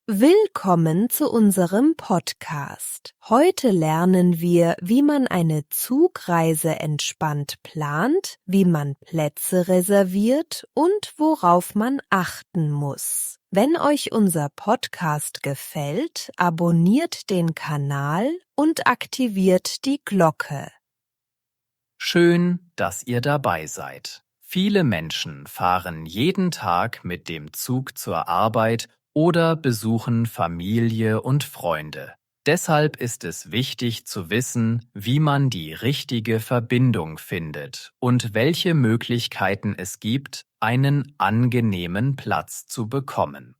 Willkommen zu unserem Podcast. Heute lernen wir, wie man eine Zugreise entspannt plant, wie man Plätze reserviert und worauf man achten muss. Wenn euch unser Podcast gefällt, abonniert den Kanal und aktiviert die Glocke. Schön, dass ihr dabei seid. Viele Menschen fahren jeden Tag mit dem Zug zur Arbeit oder besuchen Familie und Freunde. Deshalb ist es wichtig zu wissen, wie man die richtige Verbindung findet und welche Möglichkeiten es gibt, einen angenehmen Platz zu bekommen.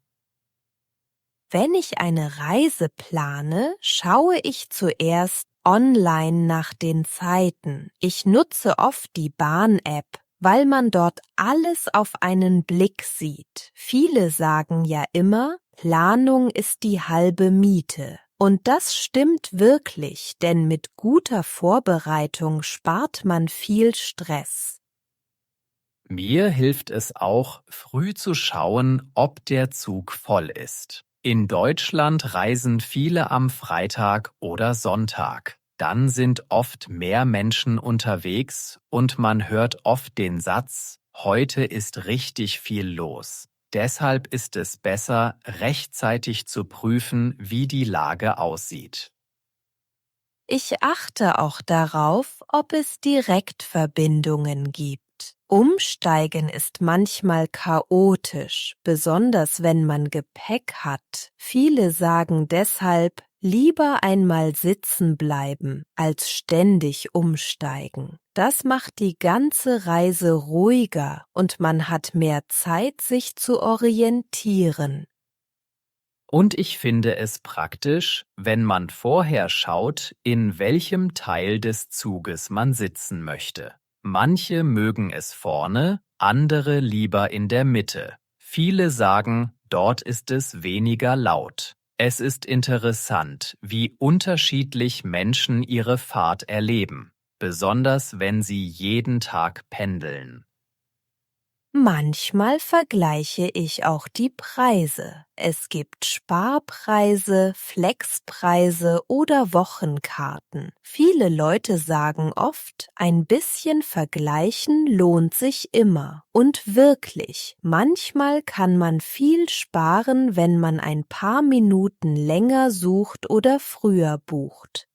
Wenn ich eine Reise plane, schaue ich zuerst online nach den Zeiten. Ich nutze oft die Bahn-App, weil man dort alles auf einen Blick sieht. Viele sagen ja immer, Planung ist die halbe Miete. Und das stimmt wirklich, denn mit guter Vorbereitung spart man viel Stress. Mir hilft es auch, früh zu schauen, ob der Zug voll ist. In Deutschland reisen viele am Freitag oder Sonntag. Dann sind oft mehr Menschen unterwegs und man hört oft den Satz, heute ist richtig viel los. Deshalb ist es besser, rechtzeitig zu prüfen, wie die Lage aussieht. Ich achte auch darauf, ob es Direktverbindungen gibt. Umsteigen ist manchmal chaotisch, besonders wenn man Gepäck hat. Viele sagen deshalb, lieber einmal sitzen bleiben, als ständig umsteigen. Das macht die ganze Reise ruhiger und man hat mehr Zeit, sich zu orientieren. Und ich finde es praktisch, wenn man vorher schaut, in welchem Teil des Zuges man sitzen möchte. Manche mögen es vorne, andere lieber in der Mitte. Viele sagen, dort ist es weniger laut. Es ist interessant, wie unterschiedlich Menschen ihre Fahrt erleben, besonders wenn sie jeden Tag pendeln. Manchmal vergleiche ich auch die Preise. Es gibt Sparpreise, Flexpreise oder Wochenkarten. Viele Leute sagen oft, ein bisschen vergleichen lohnt sich immer. Und wirklich, manchmal kann man viel sparen, wenn man ein paar Minuten länger sucht oder früher bucht.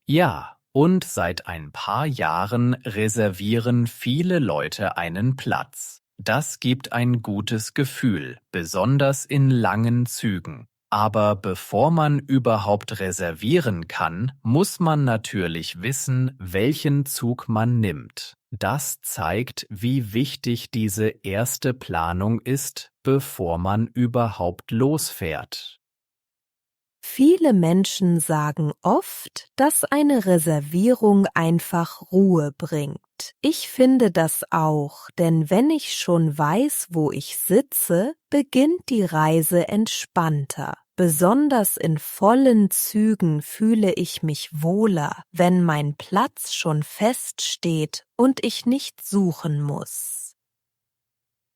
Ja, und seit ein paar Jahren reservieren viele Leute einen Platz. Das gibt ein gutes Gefühl, besonders in langen Zügen. Aber bevor man überhaupt reservieren kann, muss man natürlich wissen, welchen Zug man nimmt. Das zeigt, wie wichtig diese erste Planung ist, bevor man überhaupt losfährt. Viele Menschen sagen oft, dass eine Reservierung einfach Ruhe bringt. Ich finde das auch, denn wenn ich schon weiß, wo ich sitze, beginnt die Reise entspannter. Besonders in vollen Zügen fühle ich mich wohler, wenn mein Platz schon feststeht und ich nicht suchen muss.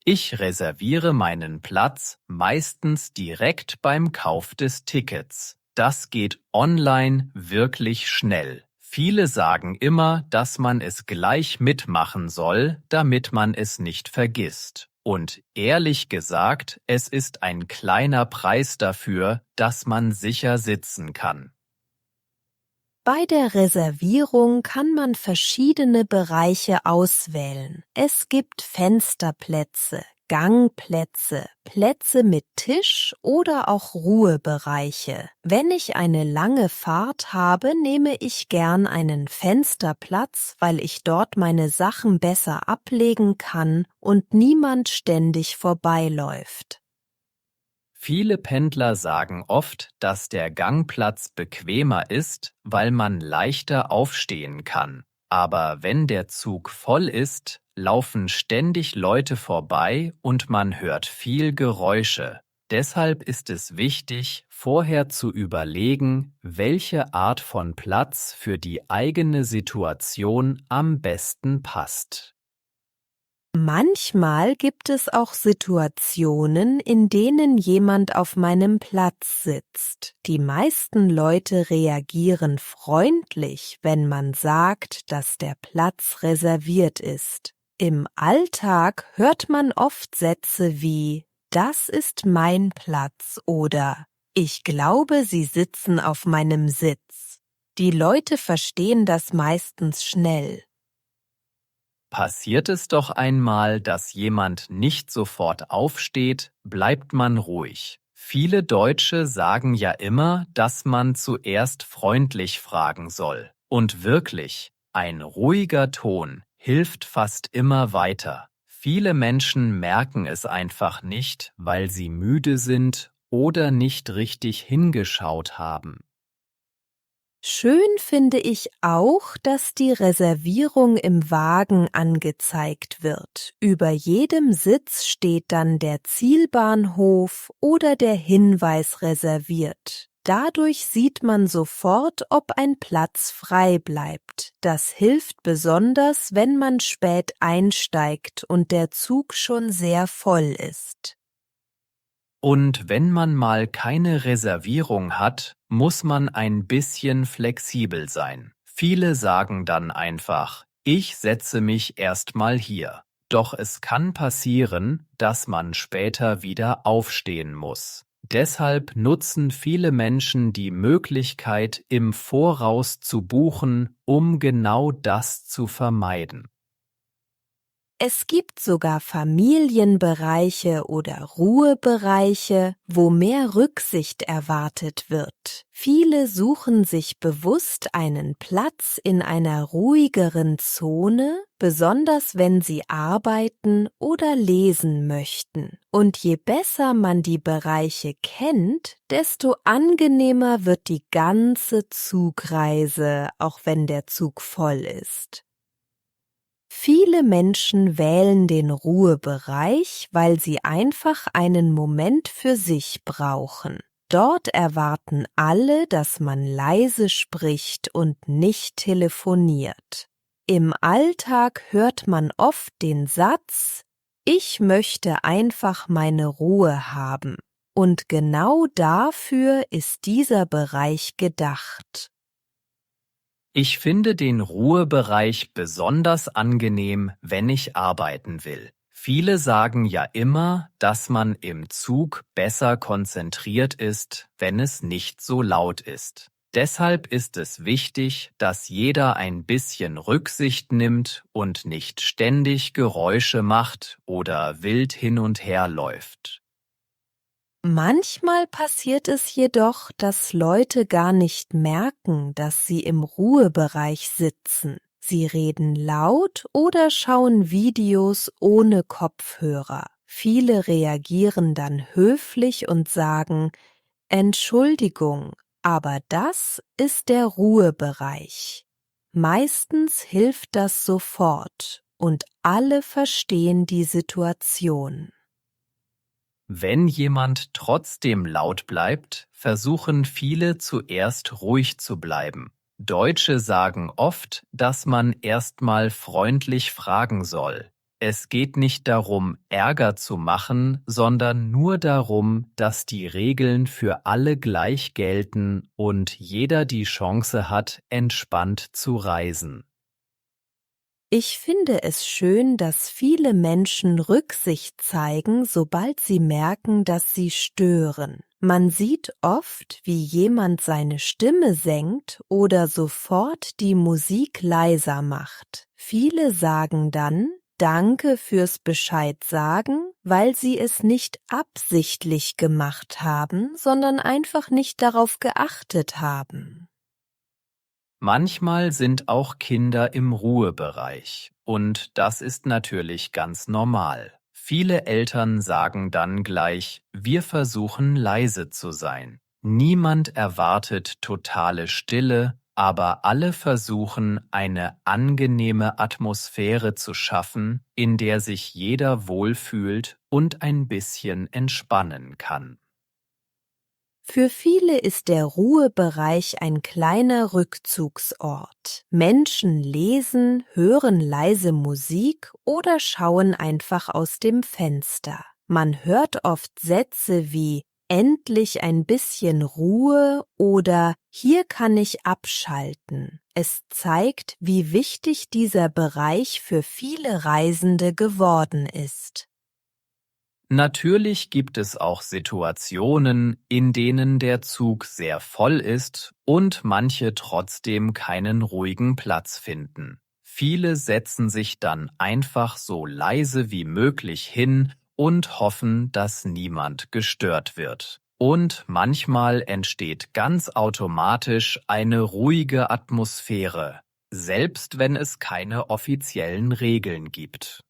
Ich reserviere meinen Platz meistens direkt beim Kauf des Tickets. Das geht online wirklich schnell. Viele sagen immer, dass man es gleich mitmachen soll, damit man es nicht vergisst. Und ehrlich gesagt, es ist ein kleiner Preis dafür, dass man sicher sitzen kann. Bei der Reservierung kann man verschiedene Bereiche auswählen. Es gibt Fensterplätze, Gangplätze, Plätze mit Tisch oder auch Ruhebereiche. Wenn ich eine lange Fahrt habe, nehme ich gern einen Fensterplatz, weil ich dort meine Sachen besser ablegen kann und niemand ständig vorbeiläuft. Viele Pendler sagen oft, dass der Gangplatz bequemer ist, weil man leichter aufstehen kann. Aber wenn der Zug voll ist, laufen ständig Leute vorbei und man hört viel Geräusche. Deshalb ist es wichtig, vorher zu überlegen, welche Art von Platz für die eigene Situation am besten passt. Manchmal gibt es auch Situationen, in denen jemand auf meinem Platz sitzt. Die meisten Leute reagieren freundlich, wenn man sagt, dass der Platz reserviert ist. Im Alltag hört man oft Sätze wie „Das ist mein Platz" oder „Ich glaube, Sie sitzen auf meinem Sitz." Die Leute verstehen das meistens schnell. Passiert es doch einmal, dass jemand nicht sofort aufsteht, bleibt man ruhig. Viele Deutsche sagen ja immer, dass man zuerst freundlich fragen soll. Und wirklich, ein ruhiger Ton hilft fast immer weiter. Viele Menschen merken es einfach nicht, weil sie müde sind oder nicht richtig hingeschaut haben. Schön finde ich auch, dass die Reservierung im Wagen angezeigt wird. Über jedem Sitz steht dann der Zielbahnhof oder der Hinweis reserviert. Dadurch sieht man sofort, ob ein Platz frei bleibt. Das hilft besonders, wenn man spät einsteigt und der Zug schon sehr voll ist. Und wenn man mal keine Reservierung hat, muss man ein bisschen flexibel sein. Viele sagen dann einfach, ich setze mich erstmal hier. Doch es kann passieren, dass man später wieder aufstehen muss. Deshalb nutzen viele Menschen die Möglichkeit, im Voraus zu buchen, um genau das zu vermeiden. Es gibt sogar Familienbereiche oder Ruhebereiche, wo mehr Rücksicht erwartet wird. Viele suchen sich bewusst einen Platz in einer ruhigeren Zone, besonders wenn sie arbeiten oder lesen möchten. Und je besser man die Bereiche kennt, desto angenehmer wird die ganze Zugreise, auch wenn der Zug voll ist. Viele Menschen wählen den Ruhebereich, weil sie einfach einen Moment für sich brauchen. Dort erwarten alle, dass man leise spricht und nicht telefoniert. Im Alltag hört man oft den Satz: Ich möchte einfach meine Ruhe haben. Und genau dafür ist dieser Bereich gedacht. Ich finde den Ruhebereich besonders angenehm, wenn ich arbeiten will. Viele sagen ja immer, dass man im Zug besser konzentriert ist, wenn es nicht so laut ist. Deshalb ist es wichtig, dass jeder ein bisschen Rücksicht nimmt und nicht ständig Geräusche macht oder wild hin und her läuft. Manchmal passiert es jedoch, dass Leute gar nicht merken, dass sie im Ruhebereich sitzen. Sie reden laut oder schauen Videos ohne Kopfhörer. Viele reagieren dann höflich und sagen: Entschuldigung, aber das ist der Ruhebereich. Meistens hilft das sofort und alle verstehen die Situation. Wenn jemand trotzdem laut bleibt, versuchen viele zuerst ruhig zu bleiben. Deutsche sagen oft, dass man erstmal freundlich fragen soll. Es geht nicht darum, Ärger zu machen, sondern nur darum, dass die Regeln für alle gleich gelten und jeder die Chance hat, entspannt zu reisen. Ich finde es schön, dass viele Menschen Rücksicht zeigen, sobald sie merken, dass sie stören. Man sieht oft, wie jemand seine Stimme senkt oder sofort die Musik leiser macht. Viele sagen dann: Danke fürs Bescheid sagen, weil sie es nicht absichtlich gemacht haben, sondern einfach nicht darauf geachtet haben. Manchmal sind auch Kinder im Ruhebereich und das ist natürlich ganz normal. Viele Eltern sagen dann gleich, wir versuchen leise zu sein. Niemand erwartet totale Stille, aber alle versuchen, eine angenehme Atmosphäre zu schaffen, in der sich jeder wohlfühlt und ein bisschen entspannen kann. Für viele ist der Ruhebereich ein kleiner Rückzugsort. Menschen lesen, hören leise Musik oder schauen einfach aus dem Fenster. Man hört oft Sätze wie „endlich ein bisschen Ruhe“ oder „hier kann ich abschalten“. Es zeigt, wie wichtig dieser Bereich für viele Reisende geworden ist. Natürlich gibt es auch Situationen, in denen der Zug sehr voll ist und manche trotzdem keinen ruhigen Platz finden. Viele setzen sich dann einfach so leise wie möglich hin und hoffen, dass niemand gestört wird. Und manchmal entsteht ganz automatisch eine ruhige Atmosphäre, selbst wenn es keine offiziellen Regeln gibt.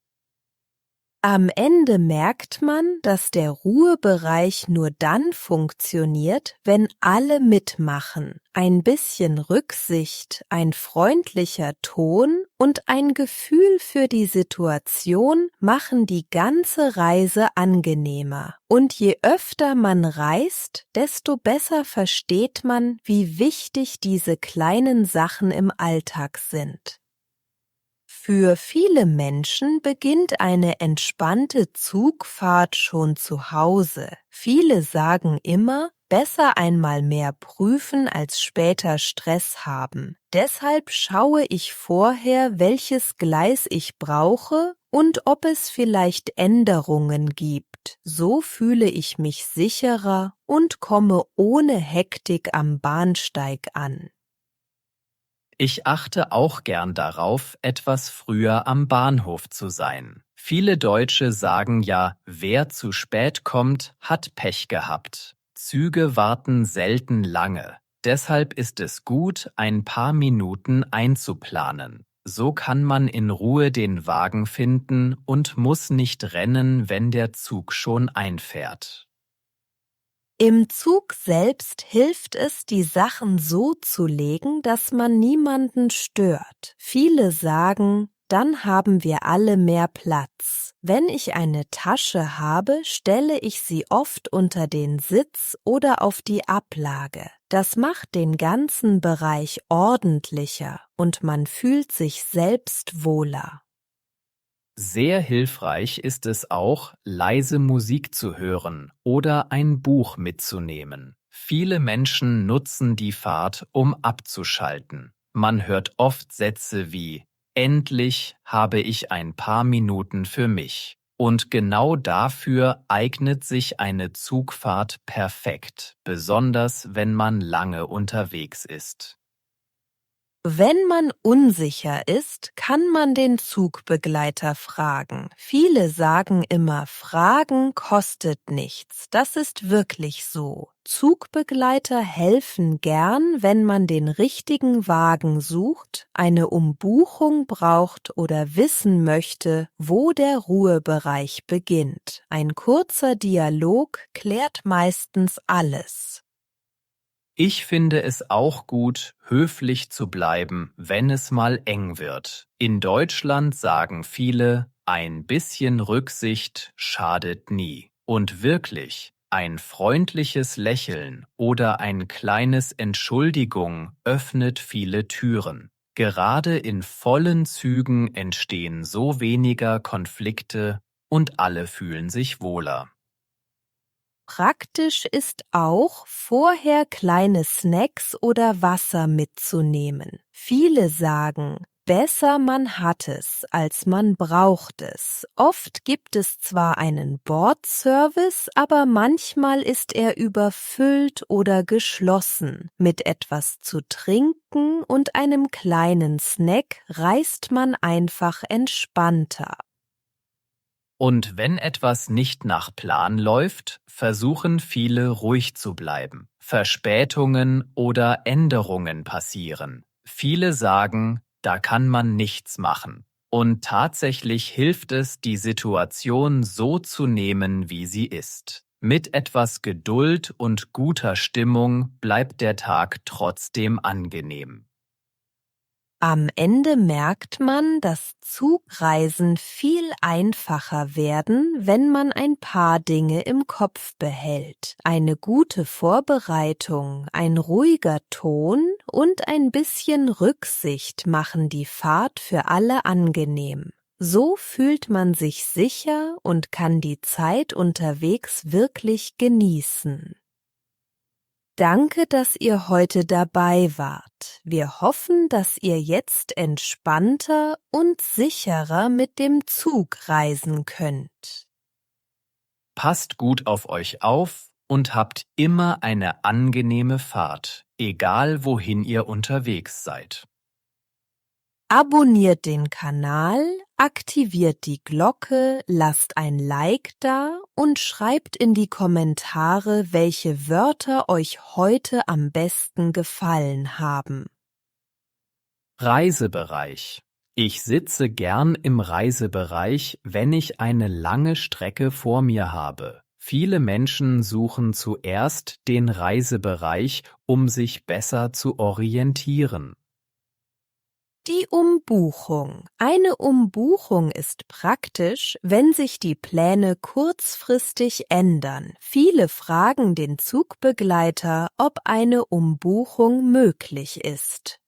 Am Ende merkt man, dass der Ruhebereich nur dann funktioniert, wenn alle mitmachen. Ein bisschen Rücksicht, ein freundlicher Ton und ein Gefühl für die Situation machen die ganze Reise angenehmer. Und je öfter man reist, desto besser versteht man, wie wichtig diese kleinen Sachen im Alltag sind. Für viele Menschen beginnt eine entspannte Zugfahrt schon zu Hause. Viele sagen immer, besser einmal mehr prüfen als später Stress haben. Deshalb schaue ich vorher, welches Gleis ich brauche und ob es vielleicht Änderungen gibt. So fühle ich mich sicherer und komme ohne Hektik am Bahnsteig an. Ich achte auch gern darauf, etwas früher am Bahnhof zu sein. Viele Deutsche sagen ja, wer zu spät kommt, hat Pech gehabt. Züge warten selten lange. Deshalb ist es gut, ein paar Minuten einzuplanen. So kann man in Ruhe den Wagen finden und muss nicht rennen, wenn der Zug schon einfährt. Im Zug selbst hilft es, die Sachen so zu legen, dass man niemanden stört. Viele sagen, dann haben wir alle mehr Platz. Wenn ich eine Tasche habe, stelle ich sie oft unter den Sitz oder auf die Ablage. Das macht den ganzen Bereich ordentlicher und man fühlt sich selbst wohler. Sehr hilfreich ist es auch, leise Musik zu hören oder ein Buch mitzunehmen. Viele Menschen nutzen die Fahrt, um abzuschalten. Man hört oft Sätze wie „Endlich habe ich ein paar Minuten für mich“. Und genau dafür eignet sich eine Zugfahrt perfekt, besonders wenn man lange unterwegs ist. Wenn man unsicher ist, kann man den Zugbegleiter fragen. Viele sagen immer, Fragen kostet nichts. Das ist wirklich so. Zugbegleiter helfen gern, wenn man den richtigen Wagen sucht, eine Umbuchung braucht oder wissen möchte, wo der Ruhebereich beginnt. Ein kurzer Dialog klärt meistens alles. Ich finde es auch gut, höflich zu bleiben, wenn es mal eng wird. In Deutschland sagen viele, ein bisschen Rücksicht schadet nie. Und wirklich, ein freundliches Lächeln oder ein kleines Entschuldigung öffnet viele Türen. Gerade in vollen Zügen entstehen so weniger Konflikte und alle fühlen sich wohler. Praktisch ist auch, vorher kleine Snacks oder Wasser mitzunehmen. Viele sagen, besser man hat es, als man braucht es. Oft gibt es zwar einen Bordservice, aber manchmal ist er überfüllt oder geschlossen. Mit etwas zu trinken und einem kleinen Snack reist man einfach entspannter. Und wenn etwas nicht nach Plan läuft, versuchen viele ruhig zu bleiben. Verspätungen oder Änderungen passieren. Viele sagen, da kann man nichts machen. Und tatsächlich hilft es, die Situation so zu nehmen, wie sie ist. Mit etwas Geduld und guter Stimmung bleibt der Tag trotzdem angenehm. Am Ende merkt man, dass Zugreisen viel einfacher werden, wenn man ein paar Dinge im Kopf behält. Eine gute Vorbereitung, ein ruhiger Ton und ein bisschen Rücksicht machen die Fahrt für alle angenehm. So fühlt man sich sicher und kann die Zeit unterwegs wirklich genießen. Danke, dass ihr heute dabei wart. Wir hoffen, dass ihr jetzt entspannter und sicherer mit dem Zug reisen könnt. Passt gut auf euch auf und habt immer eine angenehme Fahrt, egal wohin ihr unterwegs seid. Abonniert den Kanal, aktiviert die Glocke, lasst ein Like da und schreibt in die Kommentare, welche Wörter euch heute am besten gefallen haben. Reisebereich. Ich sitze gern im Reisebereich, wenn ich eine lange Strecke vor mir habe. Viele Menschen suchen zuerst den Reisebereich, um sich besser zu orientieren. Die Umbuchung. Eine Umbuchung ist praktisch, wenn sich die Pläne kurzfristig ändern. Viele fragen den Zugbegleiter, ob eine Umbuchung möglich ist.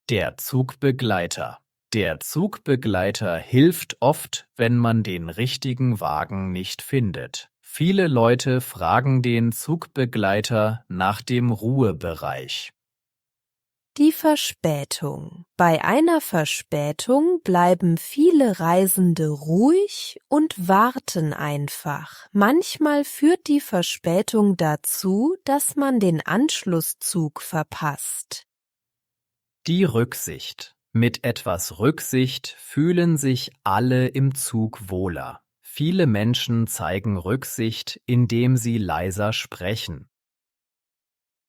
Der Zugbegleiter. Der Zugbegleiter hilft oft, wenn man den richtigen Wagen nicht findet. Viele Leute fragen den Zugbegleiter nach dem Ruhebereich. Die Verspätung. Bei einer Verspätung bleiben viele Reisende ruhig und warten einfach. Manchmal führt die Verspätung dazu, dass man den Anschlusszug verpasst. Die Rücksicht. Mit etwas Rücksicht fühlen sich alle im Zug wohler. Viele Menschen zeigen Rücksicht, indem sie leiser sprechen.